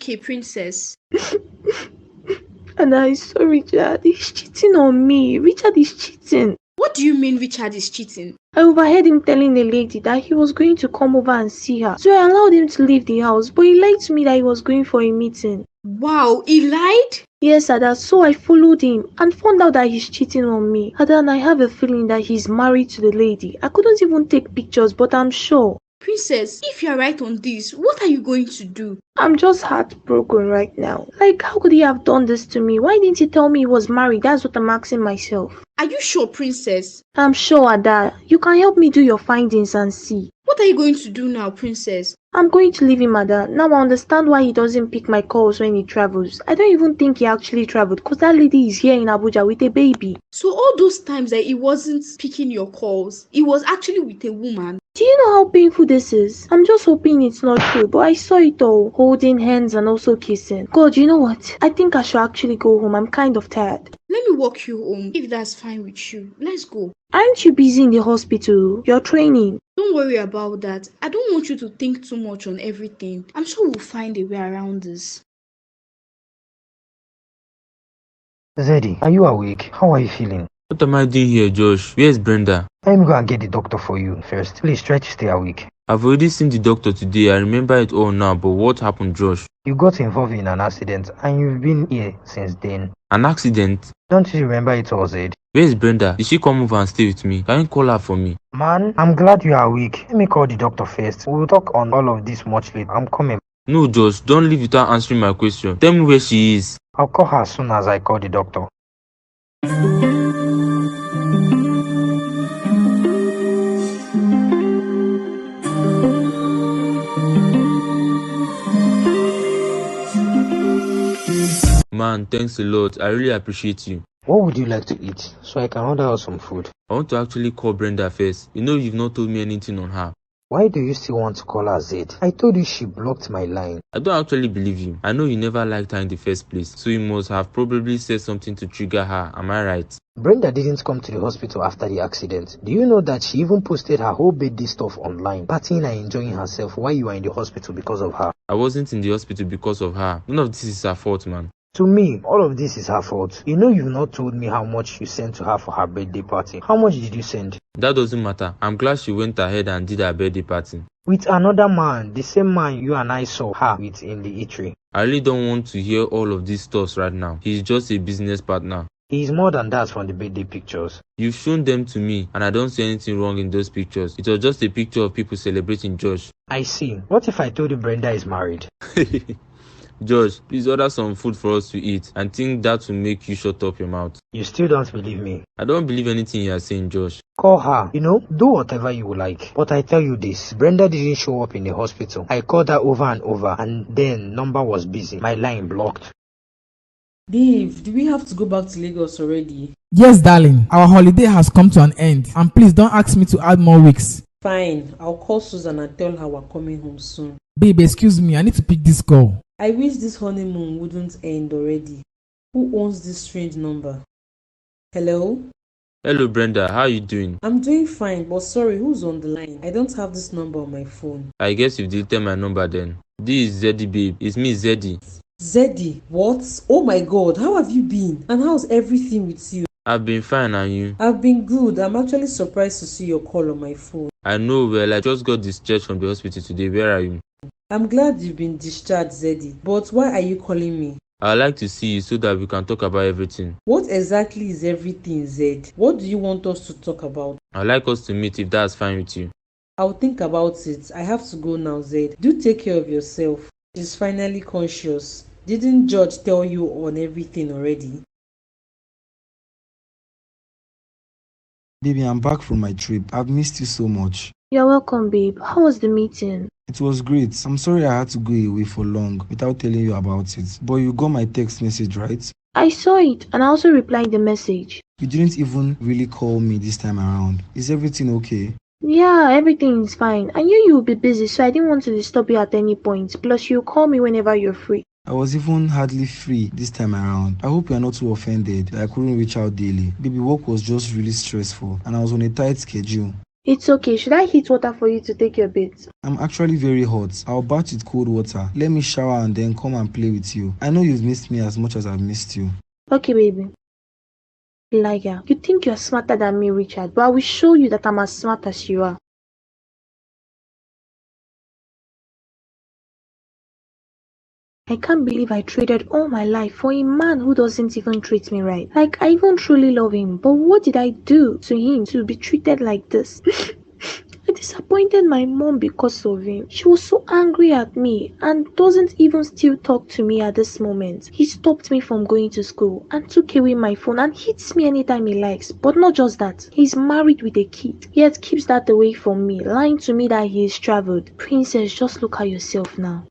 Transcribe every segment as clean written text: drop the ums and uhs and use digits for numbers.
okay, princess? And I saw Richard. He's cheating on me. Richard is cheating. What do you mean Richard is cheating? I overheard him telling the lady that he was going to come over and see her. So I allowed him to leave the house, but he lied to me that he was going for a meeting. Wow, he lied? Yes, Ada, so I followed him and found out that he's cheating on me. Ada, and I have a feeling that he's married to the lady. I couldn't even take pictures, but I'm sure. Princess, if you're right on this, what are you going to do? I'm just heartbroken right now. Like, how could he have done this to me? Why didn't he tell me he was married? That's what I'm asking myself. Are you sure, princess? I'm sure, Ada. You can help me do your findings and see. What are you going to do now, princess? I'm going to leave him, Ada. Now I understand why he doesn't pick my calls when he travels. I don't even think he actually traveled because that lady is here in Abuja with a baby. So all those times that he wasn't picking your calls, he was actually with a woman. Do you know how painful this is? I'm just hoping it's not true, but I saw it all. Holding hands and also kissing. God, you know what? I think I should actually go home. I'm kind of tired. Let me walk you home, if that's fine with you. Let's go. Aren't you busy in the hospital? You're training. Don't worry about that. I don't want you to think too much on everything. I'm sure we'll find a way around this. Zeddy, are you awake? How are you feeling? What am I doing here, Josh? Where's Brenda? Let me go and get the doctor for you first. Please try to stay awake. I've already seen the doctor today. I remember it all now, but what happened, Josh? You got involved in an accident and you've been here since then. An accident? Don't you remember it all, Zed? Where's Brenda? Did she come over and stay with me? Can you call her for me? Man, I'm glad you are awake. Let me call the doctor first. We'll talk on all of this much later. I'm coming. No, Josh, don't leave without answering my question. Tell me where she is. I'll call her as soon as I call the doctor. Man, thanks a lot. I really appreciate you. What would you like to eat so I can order out some food? I want to actually call Brenda first. You know you've not told me anything on her. Why do you still want to call her Zed? I told you she blocked my line. I don't actually believe you. I know you never liked her in the first place, so you must have probably said something to trigger her. Am I right? Brenda didn't come to the hospital after the accident. Do you know that she even posted her whole birthday stuff online, partying and enjoying herself while you were in the hospital because of her? I wasn't in the hospital because of her. None of this is her fault, man. To me, all of this is her fault. You know you've not told me how much you sent to her for her birthday party. How much did you send? That doesn't matter. I'm glad she went ahead and did her birthday party. With another man, the same man you and I saw her with in the eatery. I really don't want to hear all of these stuff right now. He's just a business partner. He's more than that from the birthday pictures. You've shown them to me, and I don't see anything wrong in those pictures. It was just a picture of people celebrating Josh. I see. What if I told you Brenda is married? Josh, please order some food for us to eat. I think that will make you shut up your mouth. You still don't believe me? I don't believe anything you are saying, Josh. Call her. Do whatever you like. But I tell you this, Brenda didn't show up in the hospital. I called her over and over, and then number was busy. My line blocked. Dave, do we have to go back to Lagos already? Yes, darling. Our holiday has come to an end. And please don't ask me to add more weeks. Fine. I'll call Susan and tell her we're coming home soon. Babe, excuse me. I need to pick this call. I wish this honeymoon wouldn't end already. Who owns this strange number? Hello? Hello, Brenda. How are you doing? I'm doing fine, but sorry, who's on the line? I don't have this number on my phone. I guess you've deleted my number then. This is Zeddy, babe. It's me, Zeddy. Zeddy? What? Oh my god, how have you been? And how's everything with you? I've been fine, and you? I've been good. I'm actually surprised to see your call on my phone. I know, well, I just got discharged from the hospital today. Where are you? I'm glad you've been discharged, Zeddy. But why are you calling me? I'd like to see you so that we can talk about everything. What exactly is everything, Zed? What do you want us to talk about? I'd like us to meet if that's fine with you. I'll think about it. I have to go now, Zed. Do take care of yourself. She's finally conscious. Didn't George tell you on everything already? Baby, I'm back from my trip. I've missed you so much. You're welcome, babe. How was the meeting? It was great. I'm sorry I had to go away for long without telling you about it. But you got my text message, right? I saw it and I also replied the message. You didn't even really call me this time around. Is everything okay? Yeah, everything is fine. I knew you would be busy, so I didn't want to disturb you at any point. Plus, you call me whenever you're free. I was even hardly free this time around. I hope you are not too offended that I couldn't reach out daily. Baby, work was just really stressful and I was on a tight schedule. It's okay. Should I heat water for you to take your bath? I'm actually very hot. I'll bath with cold water. Let me shower and then come and play with you. I know you've missed me as much as I've missed you. Okay, baby. Liar. You think you're smarter than me, Richard, but I will show you that I'm as smart as you are. I can't believe I traded all my life for a man who doesn't even treat me right. Like, I even truly love him, but what did I do to him to be treated like this? I disappointed my mom because of him. She was so angry at me and doesn't even still talk to me at this moment. He stopped me from going to school and took away my phone and hits me anytime he likes. But not just that, he's married with a kid, yet keeps that away from me, lying to me that he is traveled. Princess, just look at yourself now.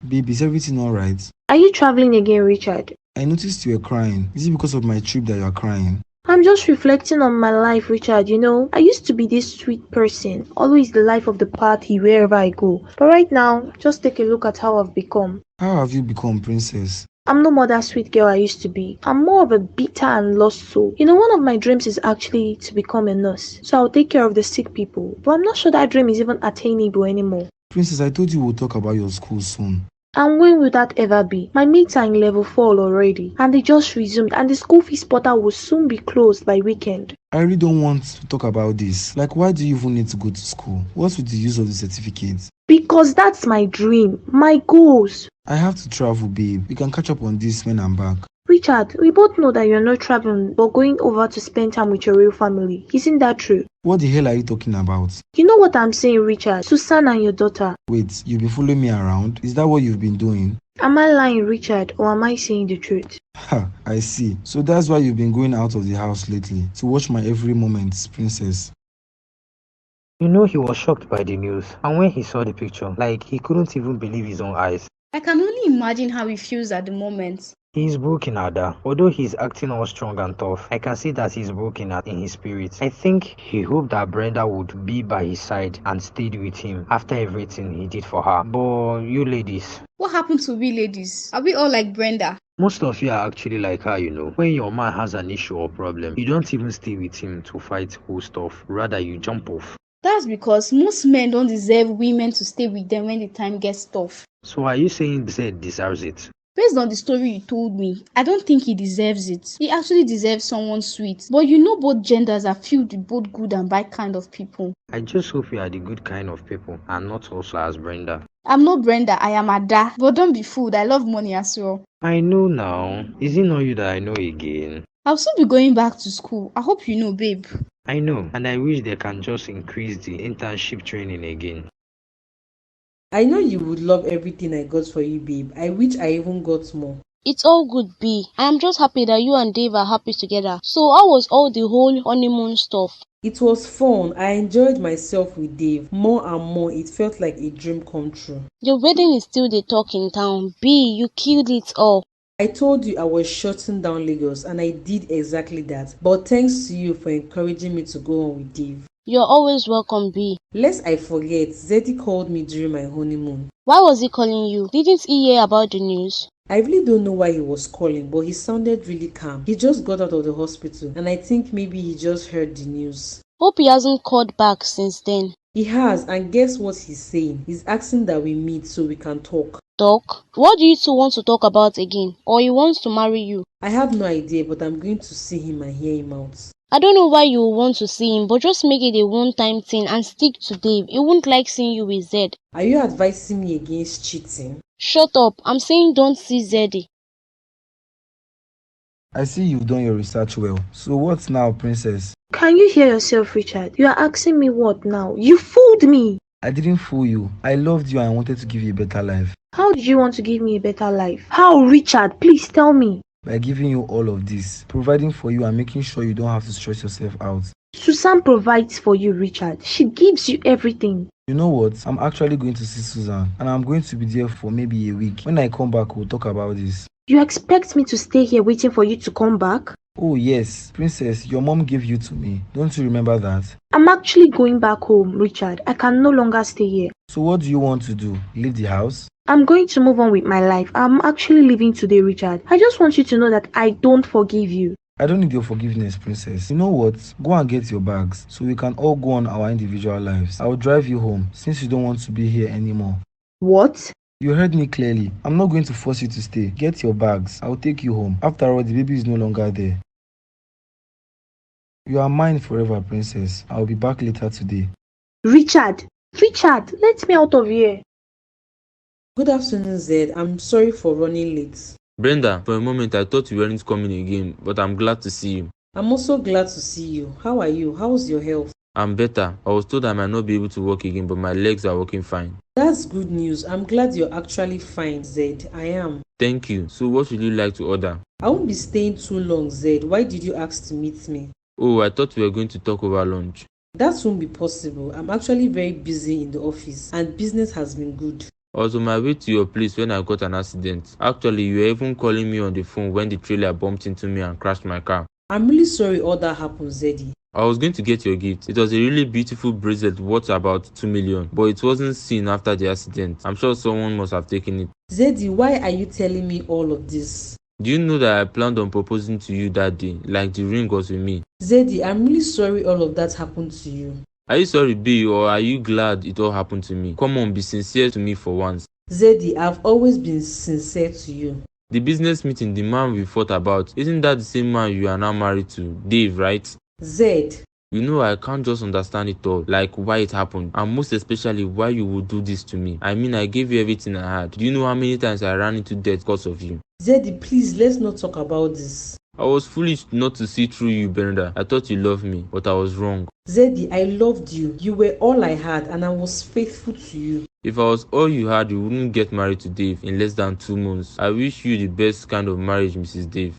Babe, is everything alright? Are you traveling again, Richard? I noticed you were crying. Is it because of my trip that you are crying? I'm just reflecting on my life, Richard. You know, I used to be this sweet person, always the life of the party wherever I go. But right now, just take a look at how I've become. How have you become, princess? I'm no more that sweet girl I used to be. I'm more of a bitter and lost soul. You know, one of my dreams is actually to become a nurse, so I'll take care of the sick people. But I'm not sure that dream is even attainable anymore. Princess, I told you we'll talk about your school soon. And when will that ever be? My mates are in level 4 already, and they just resumed, and the school fees portal will soon be closed by weekend. I really don't want to talk about this. Like, why do you even need to go to school? What's with the use of the certificate? Because that's my dream, my goals. I have to travel, babe. We can catch up on this when I'm back. Richard, we both know that you're not traveling but going over to spend time with your real family. Isn't that true? What the hell are you talking about? You know what I'm saying, Richard. Susan and your daughter. Wait, you've been following me around? Is that what you've been doing? Am I lying, Richard, or am I saying the truth? Ha, I see. So that's why you've been going out of the house lately, to watch my every moment, princess. You know, he was shocked by the news, and when he saw the picture, like, he couldn't even believe his own eyes. I can only imagine how he feels at the moment. He's broken, Ada. Although he's acting all strong and tough, I can see that he's broken in his spirit. I think he hoped that Brenda would be by his side and stayed with him after everything he did for her. But you ladies... What happened to we ladies? Are we all like Brenda? Most of you are actually like her, you know. When your man has an issue or problem, you don't even stay with him to fight whole stuff. Rather, you jump off. That's because most men don't deserve women to stay with them when the time gets tough. So are you saying Zed deserves it? Based on the story you told me, I don't think he deserves it. He actually deserves someone sweet. But you know both genders are filled with both good and bad kind of people. I just hope you are the good kind of people and not also as Brenda. I'm not Brenda, I am Ada. But don't be fooled, I love money as well. I know now. Is it not you that I know again? I'll soon be going back to school. I hope you know, babe. I know, and I wish they can just increase the internship training again. I know you would love everything I got for you, babe. I wish I even got more. It's all good, B. I am just happy that you and Dave are happy together. So how was all the whole honeymoon stuff? It was fun. I enjoyed myself with Dave. More and more, it felt like a dream come true. Your wedding is still the talk in town. B, you killed it all. I told you I was shutting down Lagos, and I did exactly that. But thanks to you for encouraging me to go on with Dave. You're always welcome, B. Lest I forget, Zeddy called me during my honeymoon. Why was he calling you? Didn't he hear about the news? I really don't know why he was calling, but he sounded really calm. He just got out of the hospital, and I think maybe he just heard the news. Hope he hasn't called back since then. He has, and guess what he's saying? He's asking that we meet so we can talk. Talk? What do you two want to talk about again? Or he wants to marry you? I have no idea, but I'm going to see him and hear him out. I don't know why you want to see him, but just make it a one-time thing and stick to Dave. He won't like seeing you with Zed. Are you advising me against cheating? Shut up. I'm saying don't see Zeddy. I see you've done your research well. So what's now, princess? Can you hear yourself, Richard? You are asking me what now? You fooled me! I didn't fool you. I loved you and I wanted to give you a better life. How did you want to give me a better life? How, Richard? Please tell me. By giving you all of this, providing for you and making sure you don't have to stress yourself out. Susan provides for you, Richard. She gives you everything. You know what? I'm actually going to see Susan and I'm going to be there for maybe a week. When I come back, we'll talk about this. You expect me to stay here waiting for you to come back? Oh yes, princess, your mom gave you to me. Don't you remember that? I'm actually going back home, Richard. I can no longer stay here. So what do you want to do? Leave the house? I'm going to move on with my life. I'm actually leaving today, Richard. I just want you to know that I don't forgive you. I don't need your forgiveness, princess. You know what? Go and get your bags so we can all go on our individual lives. I'll drive you home since you don't want to be here anymore. What? You heard me clearly. I'm not going to force you to stay. Get your bags. I'll take you home. After all, the baby is no longer there. You are mine forever, princess. I'll be back later today. Richard, let me out of here. Good afternoon, Zed. I'm sorry for running late. Brenda, for a moment I thought you weren't coming again, but I'm glad to see you. I'm also glad to see you. How are you? How's your health? I'm better. I was told I might not be able to walk again, but my legs are working fine. That's good news. I'm glad you're actually fine, Zed. I am. Thank you. So what would you like to order? I won't be staying too long, Zed. Why did you ask to meet me? Oh, I thought we were going to talk over lunch. That won't be possible. I'm actually very busy in the office and business has been good. I was on my way to your place when I got an accident. Actually, you were even calling me on the phone when the trailer bumped into me and crashed my car. I'm really sorry all that happened, Zeddy. I was going to get your gift. It was a really beautiful bracelet worth about 2 million, but it wasn't seen after the accident. I'm sure someone must have taken it. Zeddy, why are you telling me all of this? Do you know that I planned on proposing to you that day, like the ring was with me? Zeddy, I'm really sorry all of that happened to you. Are you sorry, B, or are you glad it all happened to me? Come on, be sincere to me for once. Zeddy, I've always been sincere to you. The business meeting, the man we fought about, isn't that the same man you are now married to? Dave, right? Zed. You know, I can't just understand it all, like why it happened, and most especially why you would do this to me. I mean, I gave you everything I had. Do you know how many times I ran into death because of you? Zeddy, please, let's not talk about this. I was foolish not to see through you, Brenda. I thought you loved me, but I was wrong. Zeddy, I loved you. You were all I had, and I was faithful to you. If I was all you had, you wouldn't get married to Dave in less than 2 months. I wish you the best kind of marriage, Mrs. Dave.